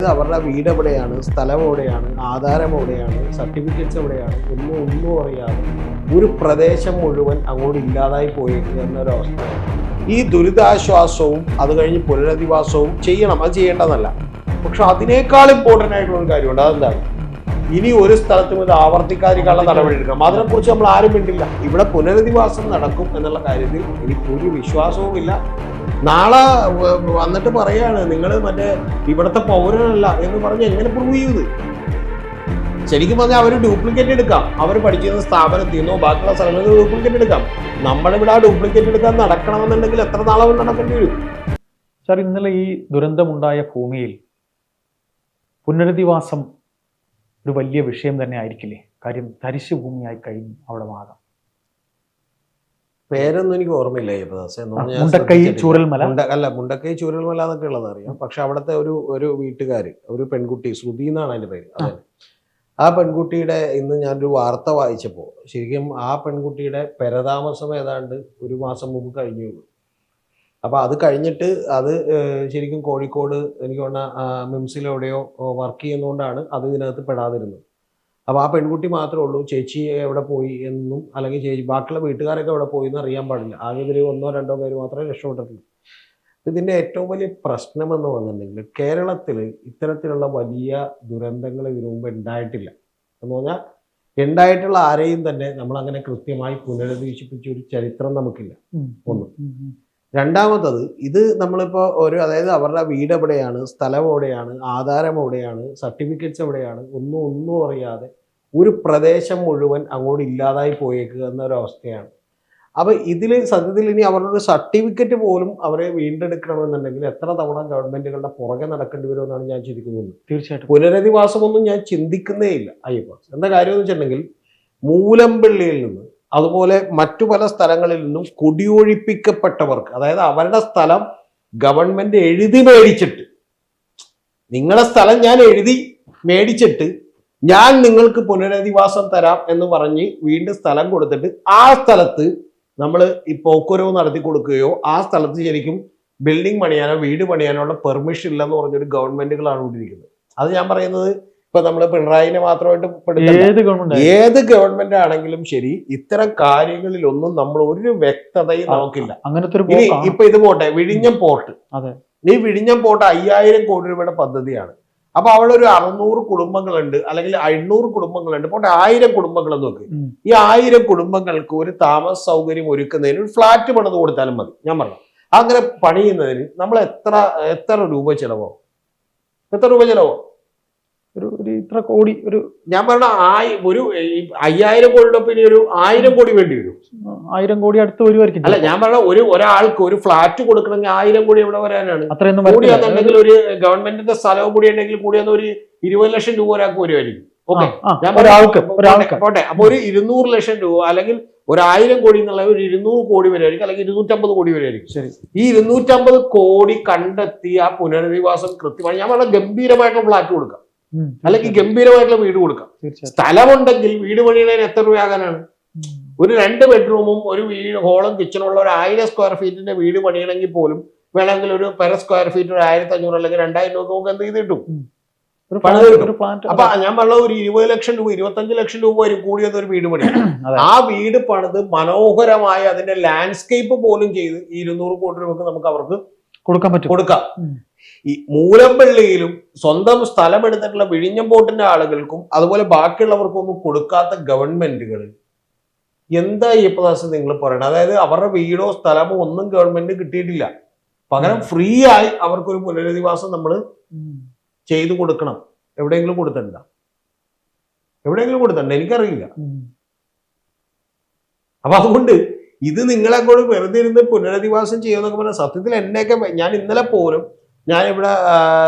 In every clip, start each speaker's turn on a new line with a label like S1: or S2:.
S1: അവരുടെ വീട് എവിടെയാണ്, സ്ഥലം എവിടെയാണ്, ആധാരം എവിടെയാണ്, സർട്ടിഫിക്കറ്റ്സ് എവിടെയാണ് ഒന്നും അറിയാതെ ഒരു പ്രദേശം മുഴുവൻ അങ്ങോട്ട് ഇല്ലാതായി പോയേക്കുക എന്നൊരവസ്ഥ. ഈ ദുരിതാശ്വാസവും അത് കഴിഞ്ഞ് പുനരധിവാസവും ചെയ്യണം, അത് ചെയ്യേണ്ടതല്ല. പക്ഷെ അതിനേക്കാൾ ഇമ്പോർട്ടൻ്റ് ആയിട്ടുള്ള ഒരു കാര്യമുണ്ട്. അതെന്താണ്? ഇനി ഒരു സ്ഥലത്തും ഇത് ആവർത്തിക്കാതിരിക്കാനുള്ള നടപടി എടുക്കണം. അതിനെക്കുറിച്ച് നമ്മൾ ആരും മിണ്ടില്ല. ഇവിടെ പുനരധിവാസം നടക്കും എന്നുള്ള കാര്യത്തിൽ എനിക്കൊരു വിശ്വാസവുമില്ല. നാളെ വന്നിട്ട് പറയാണ് നിങ്ങൾ മറ്റേ ഇവിടുത്തെ പൗരനല്ല എന്ന് പറഞ്ഞ് എങ്ങനെ പ്രൂവ് ചെയ്യുന്നത്? ശരിക്കും പറഞ്ഞാൽ അവർ ഡ്യൂപ്ലിക്കേറ്റ് എടുക്കാം. അവർ പഠിച്ചിരുന്ന സ്ഥാപനത്തിൽ നിന്നോ ബാക്കിയുള്ള സ്ഥലങ്ങളിൽ ഡ്യൂപ്ലിക്കേറ്റ് എടുക്കാം. നമ്മളിവിടെ ആ ഡ്യൂപ്ലിക്കേറ്റ് എടുക്കാൻ നടക്കണമെന്നുണ്ടെങ്കിൽ എത്ര നാളെ നടക്കേണ്ടി വരും?
S2: സാർ, ഇന്നലെ ഈ ദുരന്തമുണ്ടായ ഭൂമിയിൽ പുനരധിവാസം ഒരു വലിയ വിഷയം തന്നെ ആയിരിക്കില്ലേ? കാര്യം തരിശു ഭൂമിയായി കഴിഞ്ഞു അവിടെ ഭാഗം.
S1: പേരൊന്നും എനിക്ക് ഓർമ്മയില്ല.
S2: മുണ്ടക്കൈ ചൂരൽമല
S1: മുണ്ടക്കൈ ചൂരൽമല എന്നൊക്കെ ഉള്ളത് അറിയാം. പക്ഷെ അവിടുത്തെ ഒരു വീട്ടുകാര്, ഒരു പെൺകുട്ടി, ശ്രുതി എന്നാണ് അതിന്റെ പേര്. അതെ, ആ പെൺകുട്ടിയുടെ ഇന്ന് ഞാനൊരു വാർത്ത വായിച്ചപ്പോൾ ശരിക്കും ആ പെൺകുട്ടിയുടെ പെരതാമസം ഏതാണ്ട് ഒരു മാസം മുമ്പ് കഴിഞ്ഞുള്ളൂ. അപ്പൊ അത് കഴിഞ്ഞിട്ട് അത് ശരിക്കും കോഴിക്കോട് എനിക്ക് തോന്നുന്ന മിംസിലെവിടെയോ വർക്ക് ചെയ്യുന്നതുകൊണ്ടാണ് അത് ഇതിനകത്ത് പെടാതിരുന്നത്. അപ്പോൾ ആ പെൺകുട്ടി മാത്രമേ ഉള്ളൂ. ചേച്ചി എവിടെ പോയി എന്നും, അല്ലെങ്കിൽ ചേച്ചി ബാക്കിയുള്ള വീട്ടുകാരൊക്കെ എവിടെ പോയി എന്ന് അറിയാൻ പാടില്ല. ആകെ ഇവർ 1-2 പേര് മാത്രമേ രക്ഷപ്പെട്ടിട്ടുള്ളൂ. ഇതിൻ്റെ ഏറ്റവും വലിയ പ്രശ്നമെന്ന് പറഞ്ഞിട്ടുണ്ടെങ്കിൽ കേരളത്തിൽ ഇത്തരത്തിലുള്ള വലിയ ദുരന്തങ്ങൾ ഇതിനു മുമ്പ് ഉണ്ടായിട്ടില്ല. എന്ന് പറഞ്ഞാൽ ഉണ്ടായിട്ടുള്ള ആരെയും തന്നെ നമ്മളങ്ങനെ കൃത്യമായി പുനരധിവസിപ്പിച്ച ഒരു ചരിത്രം നമുക്കില്ല. ഒന്ന്. രണ്ടാമത്തത്, ഇത് നമ്മളിപ്പോൾ അതായത് അവരുടെ വീട് എവിടെയാണ്, സ്ഥലം എവിടെയാണ്, ആധാരം എവിടെയാണ്, സർട്ടിഫിക്കറ്റ്സ് എവിടെയാണ് ഒന്നും അറിയാതെ ഒരു പ്രദേശം മുഴുവൻ അങ്ങോട്ട് ഇല്ലാതായി പോയേക്കുക എന്നൊരവസ്ഥയാണ്. അപ്പോൾ ഇതിൽ സത്യത്തിൽ ഇനി അവരുടെ സർട്ടിഫിക്കറ്റ് പോലും അവരെ വീണ്ടെടുക്കണമെന്നുണ്ടെങ്കിൽ എത്ര തവണ ഗവൺമെന്റുകളുടെ പുറകെ നടക്കേണ്ടി വരുമെന്നാണ് ഞാൻ ചിന്തിക്കുന്നത്.
S2: തീർച്ചയായിട്ടും
S1: പുനരധിവാസമൊന്നും ഞാൻ ചിന്തിക്കുന്നേ ഇല്ല. അയ്യപ്പ എന്താ കാര്യം എന്ന് വെച്ചിട്ടുണ്ടെങ്കിൽ മൂലമ്പള്ളിയിൽ നിന്ന് അതുപോലെ മറ്റു പല സ്ഥലങ്ങളിൽ നിന്നും കുടിയൊഴിപ്പിക്കപ്പെട്ടവർക്ക്, അതായത് അവരുടെ സ്ഥലം ഗവൺമെന്റ് എഴുതി മേടിച്ചിട്ട്, നിങ്ങളുടെ സ്ഥലം ഞാൻ എഴുതി മേടിച്ചിട്ട് ഞാൻ നിങ്ങൾക്ക് പുനരധിവാസം തരാം എന്ന് പറഞ്ഞ് വീണ്ടും സ്ഥലം കൊടുത്തിട്ട് ആ സ്ഥലത്ത് നമ്മൾ ഈ പോക്കുവരവ് നടത്തി കൊടുക്കുകയോ ആ സ്ഥലത്ത് ശരിക്കും ബിൽഡിംഗ് പണിയാനോ വീട് പണിയാനോ ഉള്ള പെർമിഷൻ ഇല്ലെന്ന് പറഞ്ഞൊരു ഗവൺമെന്റുകളാണ് കൊണ്ടിരിക്കുന്നത്. അത് ഞാൻ പറയുന്നത് ഇപ്പൊ നമ്മൾ പിണറായിനെ മാത്രമായിട്ട് ഏത് ഗവൺമെന്റ് ആണെങ്കിലും ശരി, ഇത്തരം കാര്യങ്ങളിലൊന്നും നമ്മൾ ഒരു വ്യക്തതയും നമുക്കില്ല.
S2: അങ്ങനത്തെ
S1: ഇപ്പൊ ഇത് പോട്ടെ, വിഴിഞ്ഞം പോർട്ട്. ഈ വിഴിഞ്ഞം പോർട്ട് 5000 കോടി രൂപയുടെ പദ്ധതിയാണ്. അപ്പൊ അവിടെ ഒരു 600 കുടുംബങ്ങളുണ്ട്, അല്ലെങ്കിൽ 800 കുടുംബങ്ങളുണ്ട്. പോട്ടെ, 1000 കുടുംബങ്ങൾ നോക്ക്. ഈ 1000 കുടുംബങ്ങൾക്ക് ഒരു താമസ സൗകര്യം ഒരുക്കുന്നതിന് ഒരു ഫ്ലാറ്റ് പണിത് കൊടുത്താലും മതി. ഞാൻ പറഞ്ഞു, അങ്ങനെ പണിയുന്നതിന് നമ്മൾ എത്ര രൂപ ചെലവോ?
S2: ഇത്ര കോടി,
S1: ഞാൻ പറഞ്ഞ ഒരു 5000 കോടിയുടെ പിന്നെ ഒരു 1000 കോടി വേണ്ടി വരും.
S2: 1000 കോടി അടുത്ത് വരുമായിരിക്കും.
S1: അല്ല, ഞാൻ പറഞ്ഞ ഒരാൾക്ക് ഒരു ഫ്ലാറ്റ് കൊടുക്കണമെങ്കിൽ 1000 കോടി എവിടെ വരാനാണ്? കൂടിയാന്നുണ്ടെങ്കിൽ ഒരു ഗവൺമെന്റിന്റെ സ്ഥലവും കൂടി ഉണ്ടെങ്കിൽ കൂടിയെന്ന് ഒരു 20 ലക്ഷം രൂപ ഒരാൾക്ക് വരുമായിരിക്കും. ഓക്കെ, പോട്ടെ. അപ്പൊ ഒരു 200 ലക്ഷം രൂപ അല്ലെങ്കിൽ ഒരു 1000 കോടി എന്നുള്ള ഒരു 200 കോടി വരെയായിരിക്കും, അല്ലെങ്കിൽ 250 കോടി വരെയായിരിക്കും. ശരി, ഈ 250 കോടി കണ്ടെത്തി ആ പുനരധിവാസം കൃത്യമായി, ഞാൻ പറഞ്ഞ ഗംഭീരമായിട്ടുള്ള ഫ്ലാറ്റ് കൊടുക്കാം, അല്ലെങ്കിൽ ഗംഭീരമായിട്ടുള്ള വീട് കൊടുക്കാം. സ്ഥലമുണ്ടെങ്കിൽ വീട് പണിയുന്നതിന് എത്ര രൂപയാകാനാണ്? ഒരു 2 ബെഡ്റൂമും ഒരു ഹോളും കിച്ചണുള്ള ഒരു 1000 സ്ക്വയർ ഫീറ്റിന്റെ വീട് പണിയണമെങ്കിൽ പോലും വേണമെങ്കിൽ ഒരു പെർ സ്ക്വയർ ഫീറ്റ് ഒരു 1500 അല്ലെങ്കിൽ 2000 രൂപ നമുക്ക് എന്ത് ചെയ്ത് കിട്ടും? അപ്പൊ ഞാൻ പറഞ്ഞ ഒരു 20 ലക്ഷം രൂപ 25 ലക്ഷം രൂപ വരും കൂടിയത് ഒരു വീട് പണി. ആ വീട് പണിത് മനോഹരമായി അതിന്റെ ലാൻഡ്സ്കേപ്പ് പോലും ചെയ്ത് ഈ 200 കോടി രൂപക്ക് നമുക്ക് അവർക്ക് കൊടുക്കാം. ഈ മൂലമ്പള്ളിയിലും സ്വന്തം സ്ഥലം എടുത്തിട്ടുള്ള വിഴിഞ്ഞം പോർട്ടിന്റെ ആളുകൾക്കും അതുപോലെ ബാക്കിയുള്ളവർക്കും ഒന്നും കൊടുക്കാത്ത ഗവൺമെന്റുകൾ എന്താ ഈ പ്രദേശം നിങ്ങൾ പറയണത്? അതായത് അവരുടെ വീടോ സ്ഥലമോ ഒന്നും ഗവൺമെന്റ് കിട്ടിയിട്ടില്ല. പകരം ഫ്രീ ആയി അവർക്കൊരു പുനരധിവാസം നമ്മൾ ചെയ്തു കൊടുക്കണം. എവിടെയെങ്കിലും കൊടുത്തിട്ടുണ്ടോ? എനിക്കറിയില്ല. അപ്പൊ അതുകൊണ്ട് ഇത് നിങ്ങളെ കൂടെ വെറുതെ ഇരുന്ന് പുനരധിവാസം ചെയ്യുമെന്നൊക്കെ പറഞ്ഞാൽ സത്യത്തിൽ എന്നെയൊക്കെ ഞാൻ ഇന്നലെ പോലും ഞാനിവിടെ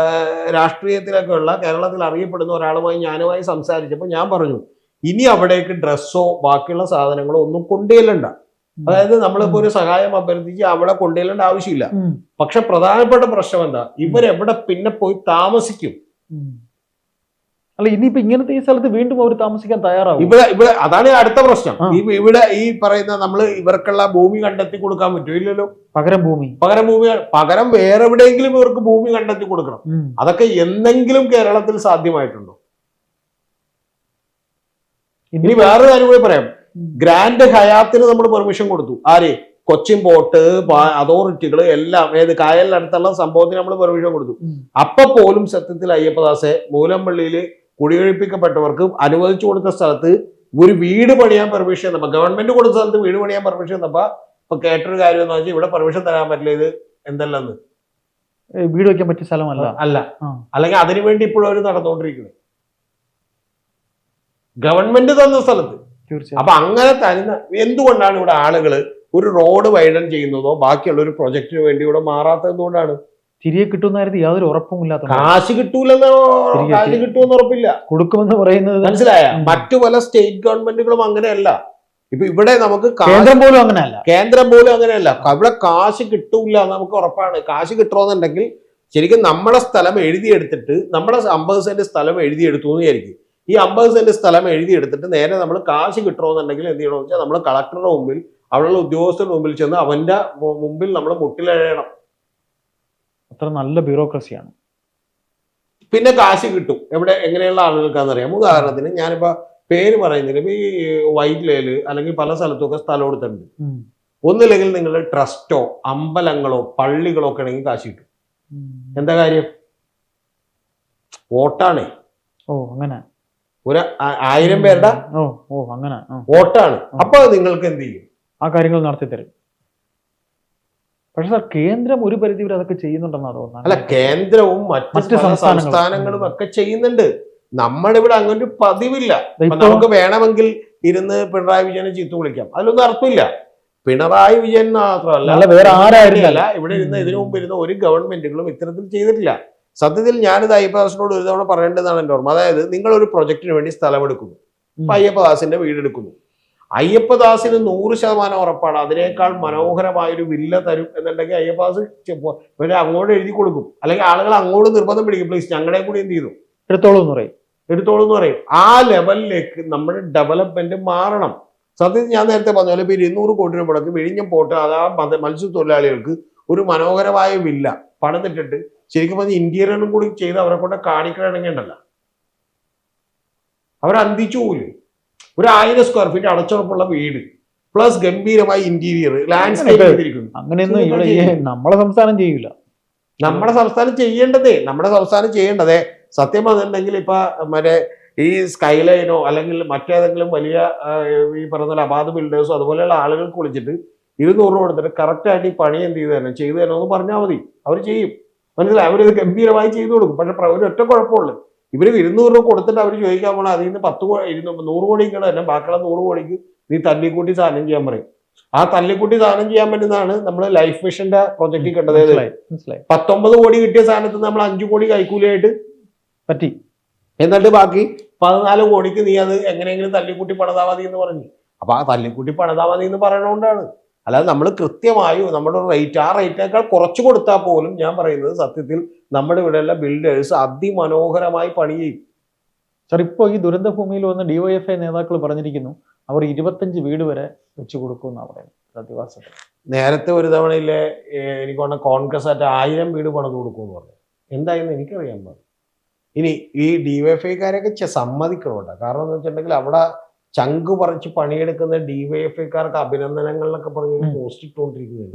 S1: രാഷ്ട്രീയത്തിലൊക്കെ ഉള്ള കേരളത്തിൽ അറിയപ്പെടുന്ന ഒരാളുമായി ഞാനുമായി സംസാരിച്ചപ്പോൾ ഞാൻ പറഞ്ഞു, ഇനി അവിടേക്ക് ഡ്രസ്സോ ബാക്കിയുള്ള സാധനങ്ങളോ ഒന്നും കൊണ്ടുചെല്ലണ്ട. അതായത് നമ്മളിപ്പോ ഒരു സഹായം അഭ്യർത്ഥിച്ച് അവിടെ കൊണ്ടുചെല്ലേണ്ട ആവശ്യമില്ല. പക്ഷെ പ്രധാനപ്പെട്ട പ്രശ്നം എന്താ? ഇവരെവിടെ പിന്നെ പോയി താമസിക്കും?
S2: അല്ല ഇനിയിപ്പോ ഇങ്ങനത്തെ ഈ സ്ഥലത്ത് വീണ്ടും അവർ താമസിക്കാൻ തയ്യാറാവും.
S1: ഇവിടെ അതാണ് അടുത്ത പ്രശ്നം. ഇവിടെ ഈ പറയുന്ന നമ്മള് ഇവർക്കുള്ള ഭൂമി കണ്ടെത്തി കൊടുക്കാൻ പറ്റുമോ? ഇല്ലല്ലോ. പകരം വേറെ എവിടെയെങ്കിലും ഇവർക്ക് ഭൂമി കണ്ടെത്തി കൊടുക്കണം. അതൊക്കെ എന്തെങ്കിലും കേരളത്തിൽ സാധ്യമായിട്ടുണ്ടോ? ഇനി വേറൊരു കാര്യം കൂടി പറയാം. ഗ്രാൻഡ് ഹയാത്തിന് നമ്മൾ പെർമിഷൻ കൊടുത്തു. ആര്? കൊച്ചിൻ പോർട്ട് അതോറിറ്റികൾ എല്ലാം കായലിനടുത്തുള്ള സംഭവത്തിന് നമ്മൾ പെർമിഷൻ കൊടുത്തു. അപ്പൊ പോലും സത്യത്തിൽ അയ്യപ്പദാസെ മൂലമ്പള്ളിയിൽ കുടിയൊഴിപ്പിക്കപ്പെട്ടവർക്ക് അനുവദിച്ചു കൊടുത്ത സ്ഥലത്ത് ഒരു വീട് പണിയാൻ പെർമിഷൻ തന്നപ്പോ, ഗവൺമെന്റ് കൊടുത്ത സ്ഥലത്ത് വീട് പണിയാൻ പെർമിഷൻ തന്നപ്പോ ഇപ്പൊ കേട്ടൊരു കാര്യം എന്ന് വെച്ചാൽ ഇവിടെ പെർമിഷൻ തരാൻ പറ്റില്ല, ഇത് എന്തെല്ലാം
S2: വീട് വെക്കാൻ പറ്റിയ സ്ഥലമല്ല
S1: അല്ലെങ്കിൽ അതിനുവേണ്ടി ഇപ്പോഴും അവർ നടന്നുകൊണ്ടിരിക്കുന്നത് ഗവൺമെന്റ് തന്ന സ്ഥലത്ത്. അപ്പൊ അങ്ങനെ തരുന്ന എന്തുകൊണ്ടാണ് ഇവിടെ ആളുകൾ ഒരു റോഡ് വൈഡൻ ചെയ്യുന്നതോ ബാക്കിയുള്ള ഒരു പ്രൊജക്ടിന് വേണ്ടി ഇവിടെ മാറാത്തത് എന്തുകൊണ്ടാണ്?
S2: തിരികെ കിട്ടുന്നായിരുന്നു യാതൊരു ഉറപ്പുമില്ലാത്ത.
S1: കാശ് കിട്ടൂലെന്നോ കാശ് കിട്ടുമെന്ന് ഉറപ്പില്ല,
S2: കൊടുക്കുമെന്ന് പറയുന്നത്
S1: മനസ്സിലായ. മറ്റു പല സ്റ്റേറ്റ് ഗവൺമെന്റുകളും അങ്ങനെയല്ല. ഇപ്പൊ ഇവിടെ നമുക്ക്
S2: കേന്ദ്രം പോലും
S1: അങ്ങനെയല്ല. ഇവിടെ കാശ് കിട്ടൂല നമുക്ക് ഉറപ്പാണ്. കാശ് കിട്ടണമെന്നുണ്ടെങ്കിൽ ശരിക്കും നമ്മുടെ സ്ഥലം എഴുതിയെടുത്തിട്ട്, നമ്മുടെ 50 സെന്റ് സ്ഥലം എഴുതിയെടുത്തു എന്ന് വിചാരിക്കും. ഈ 50 സെന്റ് സ്ഥലം എഴുതിയെടുത്തിട്ട് നേരെ നമ്മൾ കാശ് കിട്ടണമെന്നുണ്ടെങ്കിൽ എന്ത് ചെയ്യണമെന്ന് വെച്ചാൽ നമ്മൾ കളക്ടറുടെ മുമ്പിൽ, അവിടെയുള്ള ഉദ്യോഗസ്ഥരുടെ മുമ്പിൽ ചെന്ന് അവന്റെ മുമ്പിൽ നമ്മൾ മുട്ടിലെഴയണം.
S2: അത്ര നല്ല ബ്യൂറോക്രസിയാണ്.
S1: പിന്നെ കാശ് കിട്ടും. എങ്ങനെയുള്ള ആളുകൾക്കാണെന്നറിയാം. ഉദാഹരണത്തിന് ഞാനിപ്പോ പേര് പറയുന്നതിന് ഇപ്പൊ ഈ വൈറ്റ്ലയില് അല്ലെങ്കിൽ പല സ്ഥലത്തൊക്കെ സ്ഥലം കൊടുത്തിട്ടുണ്ട്. ഒന്നില്ലെങ്കിൽ നിങ്ങൾ ട്രസ്റ്റോ അമ്പലങ്ങളോ പള്ളികളോ ഒക്കെ ആണെങ്കിൽ കാശ് കിട്ടും. എന്താ കാര്യം? വോട്ടാണ്.
S2: അങ്ങനെ
S1: ഒരു 1000 പേരുടെ
S2: അങ്ങനെ
S1: വോട്ടാണ്. അപ്പൊ നിങ്ങൾക്ക് എന്ത് ചെയ്യും?
S2: ആ കാര്യങ്ങൾ നടത്തി തരും. പക്ഷെ സാർ കേന്ദ്രം ഒരു പരിധി വരെ അതൊക്കെ ചെയ്യുന്നുണ്ടെന്നാ തോന്നുന്നത്.
S1: അല്ല, കേന്ദ്രവും മറ്റ് സംസ്ഥാനങ്ങളും ഒക്കെ ചെയ്യുന്നുണ്ട്. നമ്മുടെ ഇവിടെ അങ്ങനെ ഒരു പതിവില്ല. നമുക്ക് വേണമെങ്കിൽ ഇരുന്ന് പിണറായി വിജയനെ ചീത്ത വിളിക്കാം, അതിലൊന്നും അർത്ഥമില്ല. പിണറായി വിജയൻ മാത്രമല്ല,
S2: വേറെ ആരായിരുന്നല്ല
S1: ഇവിടെ ഇരുന്ന് ഇതിനു മുമ്പ് ഇരുന്ന ഒരു ഗവൺമെന്റുകളും ഇത്തരത്തിൽ ചെയ്തിട്ടില്ല. സത്യത്തിൽ ഞാനിത് അയ്യപ്പദാസിനോട് ഒരു തവണ പറയേണ്ടതാണ് എൻ്റെ ഓർമ്മ. അതായത് നിങ്ങളൊരു പ്രൊജക്ടിന് വേണ്ടി സ്ഥലം എടുക്കുന്നു, ഇപ്പൊ അയ്യപ്പദാസിന്റെ വീടെടുക്കുന്നു. അയ്യപ്പദാസിന് 100% ഉറപ്പാണ് അതിനേക്കാൾ മനോഹരമായൊരു വില്ല തരും എന്നുണ്ടെങ്കിൽ അയ്യപ്പദാസ് പിന്നെ അങ്ങോട്ട് എഴുതി കൊടുക്കും. അല്ലെങ്കിൽ ആളുകൾ അങ്ങോട്ട് നിർബന്ധം പിടിക്കും, പ്ലീസ് ഞങ്ങളെ കൂടി എന്ത് ചെയ്തു എടുത്തോളൂ എന്ന് പറയും. ആ ലെവലിലേക്ക് നമ്മുടെ ഡെവലപ്മെന്റ് മാറണം. സത്യത്തിൽ ഞാൻ നേരത്തെ പറഞ്ഞ പോലെ ഇപ്പൊ 200 കോടി രൂപ മുടക്കി വിഴിഞ്ഞം പോട്ട് അതാ മത്സ്യത്തൊഴിലാളികൾക്ക് ഒരു മനോഹരമായ വില്ല പണിതിട്ടിട്ട് ശരിക്കും പറഞ്ഞ ഇന്ത്യയിലും കൂടി ചെയ്ത് അവരെ കൊണ്ട് കാണിക്കണമെങ്കിൽ ഉണ്ടല്ല, അവരന്തിച്ചു പോലും. ഒരു 1000 സ്ക്വയർ ഫീറ്റ് അടച്ചുറപ്പുള്ള വീട് പ്ലസ് ഗംഭീരമായ ഇന്റീരിയർ ലാൻഡ്സ്കേപ്പ് ചെയ്തിരിക്കുന്നു.
S2: അങ്ങനെയൊന്നും നമ്മളെ സംസ്ഥാനം ചെയ്യില്ല.
S1: നമ്മുടെ സംസ്ഥാനം ചെയ്യേണ്ടതേ സത്യം പറഞ്ഞിട്ടുണ്ടെങ്കിൽ ഇപ്പൊ മറ്റേ ഈ സ്കൈലൈനോ അല്ലെങ്കിൽ മറ്റേതെങ്കിലും വലിയ ഈ പറഞ്ഞ അബാധ ബിൽഡേഴ്സോ അതുപോലെയുള്ള ആളുകൾക്ക് വിളിച്ചിട്ട് 200 രൂപ കൊടുത്തിട്ട് കറക്റ്റായിട്ട് ഈ പണി എന്ത് ചെയ്തു തരണം എന്ന് പറഞ്ഞാൽ മതി, അവർ ചെയ്യും. മനസ്സിലായി, അവരിത് ഗംഭീരമായി ചെയ്തു കൊടുക്കും. പക്ഷെ ഒരു ഒറ്റ കുഴപ്പമുള്ളൂ, ഇവര് 200 രൂപ കൊടുത്തിട്ട് അവർ ചോദിക്കാൻ പോകണം അതിൽ നിന്ന് 100 കോടിക്ക് തന്നെ ബാക്കിയുള്ള 100 കോടിക്ക് നീ തല്ലിക്കൂട്ടി സാധനം ചെയ്യാൻ പറയും. ആ തല്ലിക്കൂട്ടി സാധനം ചെയ്യാൻ പറ്റുന്നതാണ് നമ്മൾ ലൈഫ് മിഷന്റെ പ്രൊജക്റ്റിൽ കണ്ടത്. 19 കോടി കിട്ടിയ സാധനത്തിൽ നമ്മൾ 5 കോടി കൈക്കൂലിയായിട്ട്
S2: പറ്റി,
S1: എന്നിട്ട് ബാക്കി 14 കോടിക്ക് നീ അത് എങ്ങനെയെങ്കിലും തല്ലിക്കൂട്ടി പണിതാ മതി എന്ന് പറഞ്ഞു. അപ്പൊ ആ തല്ലിക്കൂട്ടി പണിതാ മതി എന്ന് പറയണോണ്ടാണ്. അല്ലാതെ നമ്മൾ കൃത്യമായും നമ്മുടെ റേറ്റ് ആ റേറ്റിനേക്കാൾ കുറച്ച് കൊടുത്താൽ പോലും ഞാൻ പറയുന്നത് സത്യത്തിൽ നമ്മുടെ ഇവിടെയുള്ള ബിൽഡേഴ്സ് അതിമനോഹരമായി പണി ചെയ്യും.
S2: സാർ ഇപ്പോൾ ഈ ദുരന്ത ഭൂമിയിൽ വന്ന DYFI നേതാക്കൾ പറഞ്ഞിരിക്കുന്നു അവർ 25 വീട് വരെ വെച്ചു കൊടുക്കുമെന്നാണ് പറയുന്നത് പ്രതിവാസത്തിൽ.
S1: നേരത്തെ ഒരു തവണയിലെ എനിക്ക് പറഞ്ഞ കോൺഗ്രസ് ആയിട്ട് 1000 വീട് പണിത് കൊടുക്കുമെന്ന് പറഞ്ഞു. എന്തായെന്ന് എനിക്കറിയാൻ പാടില്ല. ഇനി ഈ DYFIക്കാരൊക്കെ സമ്മതിക്കണോട്ടെ, കാരണം എന്ന് വെച്ചിട്ടുണ്ടെങ്കിൽ അവിടെ ചങ്ക് പറിച്ച് പണിയെടുക്കുന്ന DYFIക്കാർക്ക് അഭിനന്ദനങ്ങളിലൊക്കെ പറഞ്ഞ് പോസ്റ്റ് ഇട്ടുകൊണ്ടിരിക്കുന്നത്.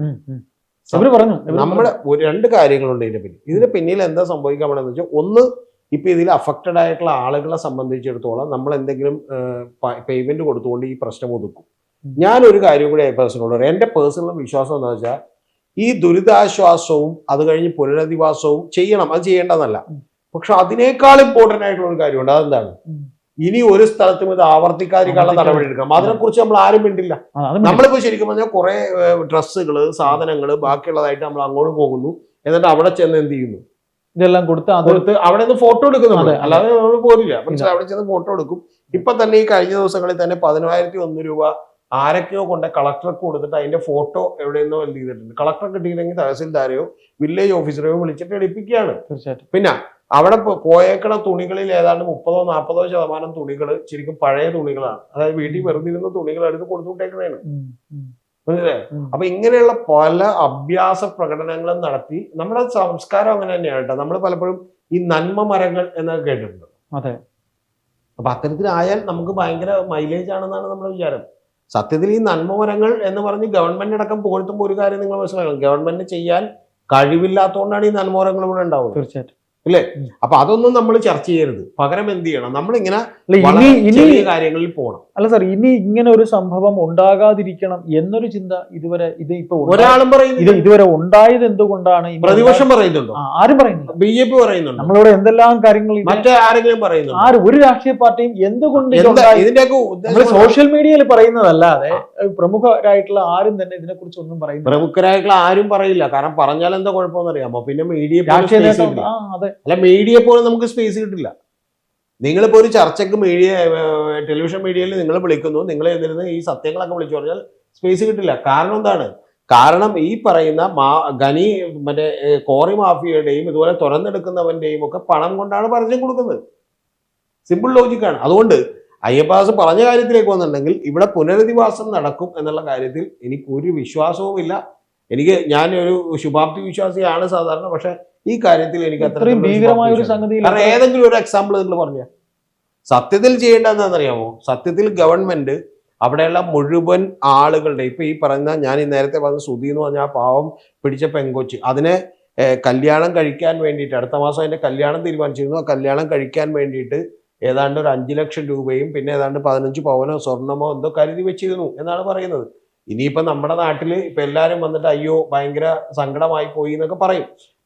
S1: നമ്മുടെ 2 കാര്യങ്ങളുണ്ട് ഇതിന്റെ പിന്നിൽ എന്താ സംഭവിക്കാൻ പോണെന്ന് വെച്ചാൽ, ഒന്ന് ഇപ്പൊ ഇതിൽ അഫക്റ്റഡ് ആയിട്ടുള്ള ആളുകളെ സംബന്ധിച്ചിടത്തോളം നമ്മൾ എന്തെങ്കിലും പേയ്മെന്റ് കൊടുത്തുകൊണ്ട് ഈ പ്രശ്നം ഒതുക്കും. ഞാനൊരു കാര്യം കൂടി പേഴ്സണോട് പറയാം. എന്റെ പേഴ്സണൽ വിശ്വാസം എന്താ വെച്ചാൽ ഈ ദുരിതാശ്വാസവും അത് കഴിഞ്ഞ് പുനരധിവാസവും ചെയ്യണം, അത് ചെയ്യേണ്ടതല്ല. പക്ഷെ അതിനേക്കാൾ ഇമ്പോർട്ടന്റ് ആയിട്ടുള്ള ഒരു കാര്യമുണ്ട്. അതെന്താണ്? ഇനി ഒരു സ്ഥലത്തും ഇത് ആവർത്തിക്കാതിരിക്കാനുള്ള നടപടി എടുക്കണം. അതിനെക്കുറിച്ച് നമ്മൾ ആരും മിണ്ടില്ല. നമ്മളിപ്പോ ശരിക്കും പറഞ്ഞാൽ കുറെ ഡ്രസ്സുകള് സാധനങ്ങള് ബാക്കിയുള്ളതായിട്ട് നമ്മൾ അങ്ങോട്ട് പോകുന്നു, എന്നിട്ട് അവിടെ ചെന്ന് എന്ത് ചെയ്യുന്നു,
S2: ഇതെല്ലാം കൊടുത്ത്
S1: അവിടെ നിന്ന് ഫോട്ടോ എടുക്കുന്നു. അല്ലാതെ നമ്മൾ പോരില്ല, മനസ്സിലായി, അവിടെ ചെന്ന് ഫോട്ടോ എടുക്കും. ഇപ്പൊ തന്നെ ഈ കഴിഞ്ഞ ദിവസങ്ങളിൽ തന്നെ 10,001 രൂപ ആരൊക്കെയോ കൊണ്ട് കളക്ടർക്ക് കൊടുത്തിട്ട് അതിന്റെ ഫോട്ടോ എവിടെയെന്നോ എന്ത് ചെയ്തിട്ടുണ്ട്. കളക്ടർ കിട്ടിയില്ലെങ്കിൽ തഹസിൽദാരെയോ വില്ലേജ് ഓഫീസറെയോ വിളിച്ചിട്ട് എടുപ്പിക്കുകയാണ്.
S2: തീർച്ചയായിട്ടും.
S1: പിന്നെ അവിടെ പോയേക്കണ തുണികളിൽ ഏതാണ്ട് 30-40% തുണികൾ ശരിക്കും പഴയ തുണികളാണ്. അതായത് വീട്ടിൽ വെറുതെ ഇരുന്ന തുണികൾ എടുത്ത് കൊടുത്തുവിട്ടേക്കണേണ്. മനസ്സിലായോ? അപ്പൊ ഇങ്ങനെയുള്ള പല അഭ്യാസ പ്രകടനങ്ങളും നടത്തി നമ്മുടെ സംസ്കാരം അങ്ങനെ തന്നെയാണ് കേട്ടോ. നമ്മൾ പലപ്പോഴും ഈ നന്മ മരങ്ങൾ എന്നൊക്കെ കേട്ടിട്ടുണ്ട്.
S2: അതെ.
S1: അപ്പൊ അത്തരത്തിലായാൽ നമുക്ക് ഭയങ്കര മൈലേജ് ആണെന്നാണ് നമ്മുടെ വിചാരം. സത്യത്തിൽ ഈ നന്മ മരങ്ങൾ എന്ന് പറഞ്ഞ് ഗവൺമെന്റ് അടക്കം പുകഴ്ത്തുമ്പോൾ ഒരു കാര്യം നിങ്ങൾ മനസ്സിലാക്കണം, ഗവൺമെന്റ് ചെയ്യാൻ കഴിവില്ലാത്തതുകൊണ്ടാണ് ഈ നന്മ മരങ്ങൾ ഇവിടെ ഉണ്ടാവുന്നത്.
S2: തീർച്ചയായിട്ടും
S1: അല്ലേ? അപ്പൊ അതൊന്നും നമ്മൾ ചർച്ച ചെയ്യരുത്. പകരം എന്ത് ചെയ്യണം, നമ്മളിങ്ങനെ ചെറിയ കാര്യങ്ങളിൽ പോകണം.
S2: അല്ല സാർ, ഇനി ഇങ്ങനെ ഒരു സംഭവം ഉണ്ടാകാതിരിക്കണം എന്നൊരു ചിന്ത ഇതുവരെ
S1: ഒരാളും പറയുന്നില്ല.
S2: ഇതുവരെ ഉണ്ടായത് എന്തുകൊണ്ടാണ്?
S1: പ്രതിപക്ഷം പറയുന്നുണ്ടോ?
S2: ആരും പറയുന്നില്ല.
S1: BJP പറയുന്നുണ്ട്.
S2: നമ്മളിവിടെ എന്തെല്ലാം കാര്യങ്ങൾ
S1: മറ്റേ ആരെങ്കിലും പറയുന്നു?
S2: ആരും, ഒരു രാഷ്ട്രീയ പാർട്ടിയും എന്തുകൊണ്ട്
S1: ഇതിന്റെയൊക്കെ
S2: സോഷ്യൽ മീഡിയയിൽ പറയുന്നതല്ലാതെ പ്രമുഖരായിട്ടുള്ള ആരും തന്നെ ഇതിനെക്കുറിച്ച് ഒന്നും പറയുന്നില്ല.
S1: പ്രമുഖരായിട്ടുള്ള ആരും പറയില്ല. കാരണം പറഞ്ഞാൽ എന്താ കുഴപ്പമെന്ന് അറിയാമോ? പിന്നെ മീഡിയ
S2: അതെ,
S1: അല്ല, മീഡിയ പോലും നമുക്ക് സ്പേസ് കിട്ടില്ല. നിങ്ങളിപ്പോ ഒരു ചർച്ചയ്ക്ക് ടെലിവിഷൻ മീഡിയയിൽ നിങ്ങൾ വിളിക്കുന്നു, നിങ്ങൾ എന്നിരുന്ന് ഈ സത്യങ്ങളൊക്കെ വിളിച്ചു പറഞ്ഞാൽ സ്പേസ് കിട്ടില്ല. കാരണം എന്താണ്? കാരണം ഈ പറയുന്ന മറ്റേ കോറി മാഫിയയുടെയും ഇതുപോലെ തുറന്നെടുക്കുന്നവന്റെയും ഒക്കെ പണം കൊണ്ടാണ് പരസ്യം കൊടുക്കുന്നത്. സിമ്പിൾ ലോജിക്കാണ്. അതുകൊണ്ട് അയ്യപ്പാസ് പറഞ്ഞ കാര്യത്തിലേക്ക് വന്നിട്ടുണ്ടെങ്കിൽ ഇവിടെ പുനരധിവാസം നടക്കും എന്നുള്ള കാര്യത്തിൽ എനിക്ക് ഒരു വിശ്വാസവുമില്ല. ഞാൻ ഒരു ശുഭാപ്തി വിശ്വാസിയാണ് സാധാരണ, പക്ഷെ ഈ കാര്യത്തിൽ എനിക്ക്
S2: അത്രയും ഭീകരമായ ഒരു സംഗതി.
S1: കാരണം ഏതെങ്കിലും ഒരു എക്സാമ്പിൾ നിങ്ങൾ പറഞ്ഞ സത്യത്തിൽ ചെയ്യേണ്ടത് എന്താണെന്നറിയാമോ? സത്യത്തിൽ ഗവൺമെന്റ് അവിടെയുള്ള മുഴുവൻ ആളുകളുടെ, ഇപ്പൊ ഈ പറഞ്ഞ ഞാൻ ഈ നേരത്തെ പറഞ്ഞ സുധി എന്ന് പറഞ്ഞ ആ പാവം പിടിച്ച പെങ്കൊച്ച്, അതിനെ കല്യാണം കഴിക്കാൻ വേണ്ടിയിട്ട് അടുത്ത മാസം അതിന്റെ കല്യാണം തീരുമാനിച്ചിരുന്നു. ആ കല്യാണം കഴിക്കാൻ വേണ്ടിയിട്ട് ഏതാണ്ട് ഒരു 5 ലക്ഷം രൂപയും പിന്നെ ഏതാണ്ട് 15 പവനോ സ്വർണമോ എന്തോ കരുതി വെച്ചിരുന്നു എന്നാണ് പറയുന്നത്. ഇനിയിപ്പോ നമ്മുടെ നാട്ടിൽ ഇപ്പൊ എല്ലാരും വന്നിട്ട് അയ്യോ ഭയങ്കര സങ്കടമായി പോയി എന്നൊക്കെ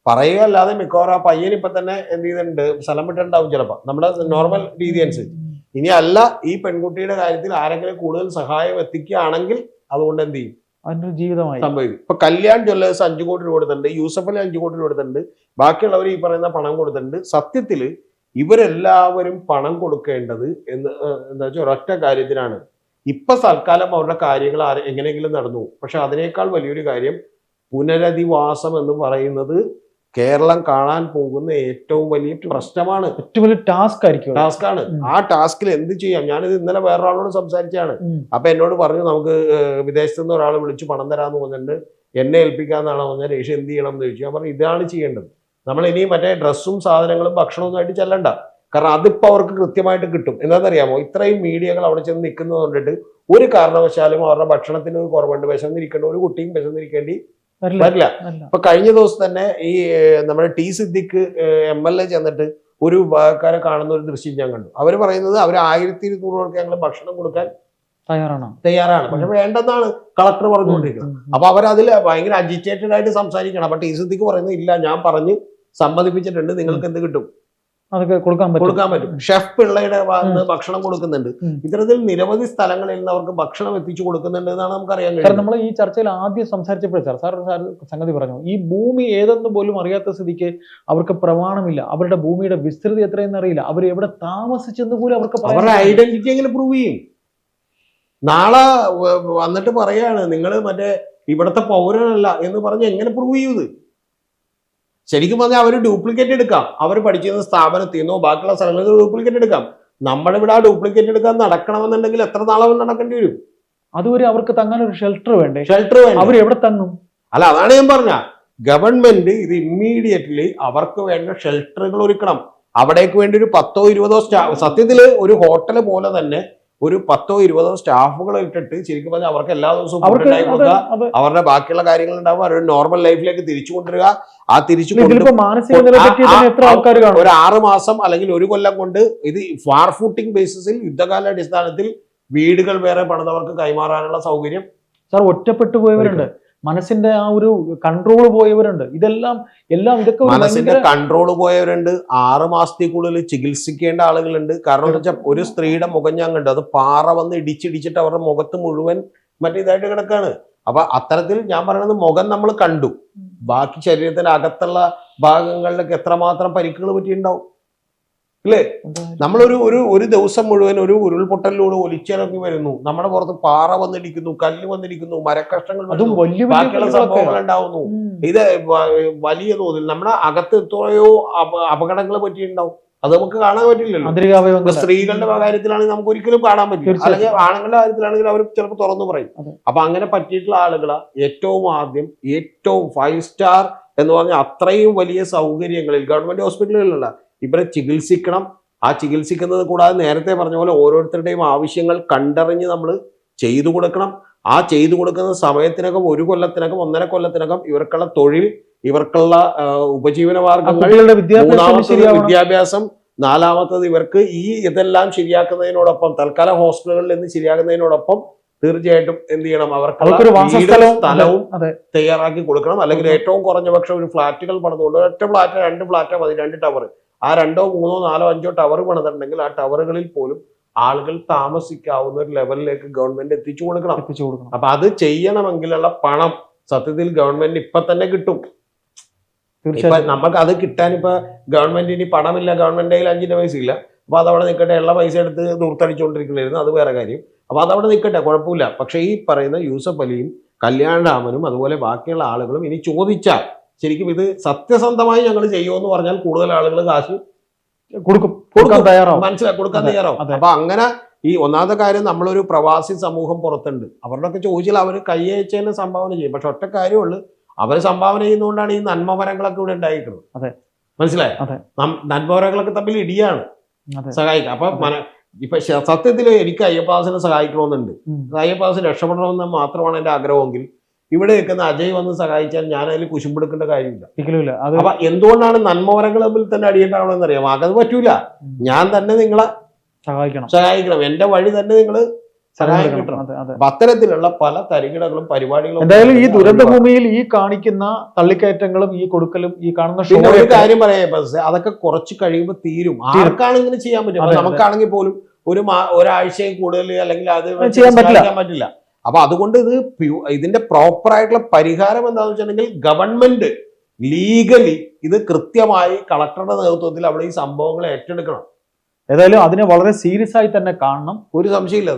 S1: പറയുക അല്ലാതെ മിക്കവാറും ആ പയ്യൻ ഇപ്പൊ തന്നെ എന്ത് ചെയ്തിട്ടുണ്ട്, സ്ഥലം വിട്ടിട്ടുണ്ടാവും ചിലപ്പോ, നമ്മുടെ നോർമൽ രീതി അനുസരിച്ച്. ഇനി അല്ല, ഈ പെൺകുട്ടിയുടെ കാര്യത്തിൽ ആരെങ്കിലും കൂടുതൽ സഹായം എത്തിക്കുകയാണെങ്കിൽ അതുകൊണ്ട് എന്ത് ചെയ്യും,
S2: അതിന്റെ ജീവിതമായി
S1: സംഭവിക്കും. ഇപ്പൊ കല്യാൺ ജ്വല്ലേഴ്സ് 5 കോടി രൂപ കൊടുത്തിട്ടുണ്ട്, യൂസഫ് അലി 5 കോടി രൂപ കൊടുത്തിട്ടുണ്ട്, ബാക്കിയുള്ളവർ ഈ പറയുന്ന പണം കൊടുത്തിട്ടുണ്ട്. സത്യത്തില് ഇവരെല്ലാവരും പണം കൊടുക്കേണ്ടത് എന്താ വെച്ചാൽ ഒരൊറ്റ കാര്യത്തിനാണ്. ഇപ്പൊ തൽക്കാലം അവരുടെ കാര്യങ്ങൾ എങ്ങനെയെങ്കിലും നടന്നു. പക്ഷെ അതിനേക്കാൾ വലിയൊരു കാര്യം പുനരധിവാസം എന്ന് പറയുന്നത് കേരളം കാണാൻ പോകുന്ന ഏറ്റവും വലിയ പ്രശ്നമാണ്,
S2: ഏറ്റവും വലിയ ടാസ്കാണ്.
S1: ആ ടാസ്കിൽ എന്ത് ചെയ്യാം? ഞാനിത് ഇന്നലെ വേറൊരാളോട് സംസാരിച്ചാണ്. അപ്പൊ എന്നോട് പറഞ്ഞു, നമുക്ക് വിദേശത്ത് നിന്ന് ഒരാൾ വിളിച്ച് പണം തരാന്ന് പറഞ്ഞിട്ടുണ്ട്, എന്നെ ഏൽപ്പിക്കാന്നാണോ പറഞ്ഞാൽ രേഷ് എന്ത് ചെയ്യണം എന്ന് ചോദിച്ചു. ഞാൻ പറഞ്ഞു, ഇതാണ് ചെയ്യേണ്ടത്. നമ്മൾ ഇനി മറ്റേ ഡ്രസ്സും സാധനങ്ങളും ഭക്ഷണമൊന്നും ആയിട്ട് ചെല്ലണ്ട. കാരണം അതിപ്പോ അവർക്ക് കൃത്യമായിട്ട് കിട്ടും. എന്താണെന്നറിയാമോ? ഇത്രയും മീഡിയകൾ അവിടെ ചെന്ന് നിൽക്കുന്നത് കൊണ്ടിട്ട് ഒരു കാരണവശാലും അവരുടെ ഭക്ഷണത്തിന് കുറവുണ്ട്, വിശന്നിരിക്കേണ്ട ഒരു കുട്ടിയും വിശന്നിരിക്കേണ്ടി വരില്ല. ഇപ്പൊ കഴിഞ്ഞ ദിവസം തന്നെ ഈ നമ്മുടെ ടി സിദ്ദിഖ് MLA ചെന്നിട്ട് ഒരു ഭാഗക്കാരെ കാണുന്ന ഒരു ദൃശ്യം ഞാൻ കണ്ടു. അവർ പറയുന്നത് അവർ 1200 പേർക്ക് ഞങ്ങൾ ഭക്ഷണം കൊടുക്കാൻ തയ്യാറാണ്, പക്ഷെ വേണ്ടെന്നാണ് കളക്ടർ പറഞ്ഞുകൊണ്ടിരിക്കുന്നത്. അപ്പൊ അവരതിൽ ഭയങ്കര അജിറ്റേറ്റഡ് ആയിട്ട് സംസാരിക്കണം. അപ്പൊ ടി സിദ്ദിഖ് പറയുന്നത് ഇല്ല, ഞാൻ പറഞ്ഞ് സമ്മതിപ്പിച്ചിട്ടുണ്ട്, നിങ്ങൾക്ക് എന്ത് കിട്ടും,
S2: അതൊക്കെ കൊടുക്കാൻ പറ്റും.
S1: ഷെഫ് പിള്ളയുടെ ഭക്ഷണം കൊടുക്കുന്നുണ്ട്. ഇത്തരത്തിൽ നിരവധി സ്ഥലങ്ങളിൽ നിന്ന് അവർക്ക് ഭക്ഷണം എത്തിച്ചു കൊടുക്കുന്നുണ്ട് എന്നാണ് നമുക്കറിയാൻ കഴിയുന്നത്.
S2: നമ്മൾ ഈ ചർച്ചയിൽ ആദ്യം സംസാരിച്ചപ്പോഴേ സാർ സംഗതി പറഞ്ഞു, ഈ ഭൂമി ഏതെന്ന് പോലും അറിയാത്ത സ്ഥിതിക്ക് അവർക്ക് പ്രമാണമില്ല, അവരുടെ ഭൂമിയുടെ വിസ്തൃതി എത്രയെന്ന് അറിയില്ല, അവർ എവിടെ താമസിച്ചെന്ന് പോലും
S1: അവരുടെ ഐഡന്റിറ്റി എങ്ങനെ പ്രൂവ് ചെയ്യും? നാളെ വന്നിട്ട് പറയാണ് നിങ്ങൾ മറ്റേ ഇവിടുത്തെ പൗരനല്ല എന്ന് പറഞ്ഞ് എങ്ങനെ പ്രൂവ് ചെയ്യൂത്? ശരിക്കും പറഞ്ഞാൽ അവർ ഡ്യൂപ്ലിക്കേറ്റ് എടുക്കാം. അവർ പഠിച്ചിരുന്ന സ്ഥാപനത്തിൽ നിന്നോ ബാക്കിയുള്ള സ്ഥലങ്ങളിൽ നിന്ന് ഡ്യൂപ്ലിക്കേറ്റ് എടുക്കാം. നമ്മുടെ ഇവിടെ ആ ഡ്യൂപ്ലിക്കേറ്റ് എടുക്കാൻ നടക്കണമെന്നുണ്ടെങ്കിൽ എത്ര നാളെ നടക്കേണ്ടി വരും?
S2: അതുവരെ അവർക്ക് തങ്ങാൻ ഒരു ഷെൽട്ടർ വേണ്ടേ?
S1: അവർ
S2: എവിടെ തങ്ങും?
S1: അല്ല, അതാണ് ഞാൻ പറഞ്ഞ, ഗവൺമെന്റ് ഇത് ഇമ്മീഡിയറ്റ്ലി അവർക്ക് വേണ്ട ഷെൽട്ടറുകൾ ഒരുക്കണം. അവിടേക്ക് വേണ്ടി ഒരു 10-20 സ്റ്റാഫ്, സത്യത്തില് ഒരു ഹോട്ടൽ പോലെ തന്നെ ഒരു 10-20 സ്റ്റാഫുകൾ ഇട്ടിട്ട് ശരിക്കും പറഞ്ഞാൽ അവർക്ക് എല്ലാ ദിവസവും ഫുഡ് ഉണ്ടായി കൊടുക്കുക, അവരുടെ ബാക്കിയുള്ള കാര്യങ്ങൾ ഉണ്ടാവുക, അവരുടെ നോർമൽ ലൈഫിലേക്ക് തിരിച്ചു കൊണ്ടുവരിക. ആ തിരിച്ചു ഒരു 6 മാസം അല്ലെങ്കിൽ 1 കൊല്ലം കൊണ്ട് ഇത് ഫാർ ഫൂട്ടിംഗ് ബേസിസിൽ യുദ്ധകാല അടിസ്ഥാനത്തിൽ വീടുകൾ വേറെ പണിതവർക്ക് കൈമാറാനുള്ള സൗകര്യം.
S2: സാർ, ഒറ്റപ്പെട്ടു പോയവരുണ്ട്, മനസ്സിന്റെ ആ ഒരു കൺട്രോൾ പോയവരുണ്ട്, ഇതൊക്കെ
S1: മനസ്സിന്റെ കൺട്രോൾ പോയവരുണ്ട്. 6 മാസത്തിൽ കൂടുതൽ ചികിത്സിക്കേണ്ട ആളുകളുണ്ട്. കാരണം എന്താ വെച്ചാൽ ഒരു സ്ത്രീയുടെ മുഖം ഞാൻ കണ്ടു, അത് പാറ വന്ന് ഇടിച്ചിടിച്ചിട്ട് അവരുടെ മുഖത്ത് മുഴുവൻ മറ്റേതായിട്ട് കിടക്കാണ്. അപ്പൊ അത്തരത്തിൽ ഞാൻ പറയുന്നത് മുഖം നമ്മൾ കണ്ടു, ബാക്കി ശരീരത്തിന്റെ അകത്തുള്ള ഭാഗങ്ങളിലൊക്കെ എത്രമാത്രം പരിക്കുകൾ പറ്റിയിട്ടുണ്ടാവും. അല്ലേ? നമ്മളൊരു ഒരു ദിവസം മുഴുവൻ ഒരു ഉരുൾപൊട്ടലിലൂടെ ഒലിച്ചിറങ്ങി വരുന്നു, നമ്മുടെ പുറത്ത് പാറ വന്നിരിക്കുന്നു, കല്ല് വന്നിരിക്കുന്നു, മരക്കഷ്ണങ്ങൾ ബാക്കിയുള്ള സംഭവങ്ങൾ ഉണ്ടാവുന്നു. ഇത് വലിയ തോതിൽ നമ്മുടെ അകത്ത് എത്രയോ അപകടങ്ങൾ പറ്റിയിട്ടുണ്ടാവും. അത് നമുക്ക് കാണാൻ പറ്റില്ലല്ലോ. സ്ത്രീകളുടെ കാര്യത്തിലാണെങ്കിൽ നമുക്ക് ഒരിക്കലും കാണാൻ പറ്റില്ല. അല്ലെങ്കിൽ ആണുങ്ങളുടെ കാര്യത്തിലാണെങ്കിൽ അവർ ചിലപ്പോൾ തുറന്നു പറയും. അപ്പൊ അങ്ങനെ പറ്റിയിട്ടുള്ള ആളുകളെ ഏറ്റവും ആദ്യം ഏറ്റവും 5 സ്റ്റാർ എന്ന് പറഞ്ഞാൽ അത്രയും വലിയ സൗകര്യങ്ങളിൽ ഗവൺമെന്റ് ഹോസ്പിറ്റലുകളിലുള്ള ഇവരെ ചികിത്സിക്കണം. ആ ചികിത്സിക്കുന്നത് കൂടാതെ നേരത്തെ പറഞ്ഞ പോലെ ഓരോരുത്തരുടെയും ആവശ്യങ്ങൾ കണ്ടറിഞ്ഞ് നമ്മൾ ചെയ്തു കൊടുക്കണം. ആ ചെയ്തു കൊടുക്കുന്ന സമയത്തിനകം 1 കൊല്ലത്തിനകം 1.5 കൊല്ലത്തിനകം ഇവർക്കുള്ള തൊഴിൽ, ഇവർക്കുള്ള ഉപജീവന മാർഗങ്ങൾ, മൂന്നാമത്തത് വിദ്യാഭ്യാസം, നാലാമത്തത് ഇവർക്ക് ഇതെല്ലാം ശരിയാക്കുന്നതിനോടൊപ്പം തൽക്കാല ഹോസ്റ്റലുകളിൽ നിന്ന് ശരിയാക്കുന്നതിനോടൊപ്പം തീർച്ചയായിട്ടും എന്ത് ചെയ്യണം, അവർക്ക് സ്ഥലവും തയ്യാറാക്കി കൊടുക്കണം. അല്ലെങ്കിൽ ഏറ്റവും കുറഞ്ഞ പക്ഷം ഒരു ഫ്ലാറ്റുകൾ പണിതുകൊണ്ട് ഒറ്റ ഫ്ലാറ്റ് 2 ഫ്ലാറ്റോ മതി, 2 ടവർ, ആ 2, 3, 4, 5 ടവർ പണിതിട്ടുണ്ടെങ്കിൽ ആ ടവറുകളിൽ പോലും ആളുകൾ താമസിക്കാവുന്ന ഒരു ലെവലിലേക്ക് ഗവൺമെന്റ് എത്തിച്ചു കൊടുക്കണം. അപ്പൊ അത് ചെയ്യണമെങ്കിലുള്ള പണം സത്യത്തിൽ ഗവൺമെന്റ് ഇപ്പൊ തന്നെ കിട്ടും. ഇപ്പൊ നമുക്ക് അത് കിട്ടാൻ ഇപ്പൊ ഗവൺമെന്റിന് പണമില്ല, ഗവൺമെന്റ് കയ്യിൽ 5 പൈസ ഇല്ല. അപ്പൊ അതവിടെ നിൽക്കട്ടെ, ഉള്ള പൈസ എടുത്ത് ദൂർത്തടിച്ചുകൊണ്ടിരിക്കണമായിരുന്നു, അത് വേറെ കാര്യം. അപ്പൊ അതവിടെ നിൽക്കട്ടെ, കുഴപ്പമില്ല. പക്ഷെ ഈ പറയുന്ന യൂസഫ് അലിയും കല്യാൺരാമനും അതുപോലെ ബാക്കിയുള്ള ആളുകളും ഇനി ചോദിച്ചാൽ ശരിക്കും ഇത് സത്യസന്ധമായി ഞങ്ങൾ ചെയ്യുമെന്ന് പറഞ്ഞാൽ കൂടുതൽ ആളുകൾ കാശ് കൊടുക്കാൻ തയ്യാറാവും. അപ്പൊ അങ്ങനെ ഈ ഒന്നാമത്തെ കാര്യം, നമ്മളൊരു പ്രവാസി സമൂഹം പുറത്തുണ്ട്, അവരോടൊക്കെ ചോദിച്ചാൽ അവർ കൈയച്ചതിന് സംഭാവന ചെയ്യും. പക്ഷെ ഒറ്റ കാര്യമുള്ളൂ, അവർ സംഭാവന ചെയ്യുന്നതുകൊണ്ടാണ് ഈ നന്മമരങ്ങളൊക്കെ ഇവിടെ ഉണ്ടായിരിക്കുന്നത്. മനസ്സിലായോ? നന്മമരങ്ങളൊക്കെ തമ്മിൽ ഇടിയാണ് സഹായിക്കുക. അപ്പൊ ഇപ്പൊ സത്യത്തിൽ എനിക്ക് അയ്യപ്പാസിനെ സഹായിക്കണമെന്നുണ്ട്, അയ്യപ്പാസ് രക്ഷപ്പെടണമെന്ന് മാത്രമാണ് എന്റെ ആഗ്രഹമെങ്കിൽ ഇവിടെ നിൽക്കുന്ന അജയ് വന്ന് സഹായിച്ചാൽ ഞാൻ അതിൽ കുശുമ്പെടുക്കേണ്ട കാര്യമില്ല. അപ്പൊ എന്തുകൊണ്ടാണ് നന്മമരങ്ങൾ തമ്മിൽ തന്നെ അടിയുണ്ടാവണമെന്ന് അറിയാം. അത് പറ്റൂല. ഞാൻ തന്നെ നിങ്ങളെ സഹായിക്കണം, എന്റെ വഴി തന്നെ നിങ്ങൾ സഹായിക്കണം. അപ്പൊ അത്തരത്തിലുള്ള പല തരികിടകളും പരിപാടികളും
S2: എന്തായാലും ഈ ദുരന്ത ഭൂമിയിൽ ഈ കാണിക്കുന്ന തള്ളിക്കയറ്റങ്ങളും ഈ കൊടുക്കലും ഈ കാണുന്ന
S1: ഒരു കാര്യം പറയാം, അതൊക്കെ കുറച്ച് കഴിയുമ്പോൾ തീരും. ആർക്കാണ് ഇങ്ങനെ ചെയ്യാൻ പറ്റും? നമുക്കാണെങ്കിൽ പോലും ഒരാഴ്ചയിൽ കൂടുതൽ അല്ലെങ്കിൽ അത് ചെയ്യാൻ പറ്റില്ല. അപ്പൊ അതുകൊണ്ട് ഇതിന്റെ പ്രോപ്പർ ആയിട്ടുള്ള പരിഹാരം എന്താണെന്ന് വെച്ചിട്ടുണ്ടെങ്കിൽ ഗവൺമെന്റ് ലീഗലി ഇത് കൃത്യമായി കളക്ടറുടെ നേതൃത്വത്തിൽ അവിടെ ഈ സംഭവങ്ങൾ ഏറ്റെടുക്കണം.
S2: ഏതായാലും അതിനെ വളരെ സീരിയസ് ആയി തന്നെ കാണണം,
S1: ഒരു സംശയമില്ല.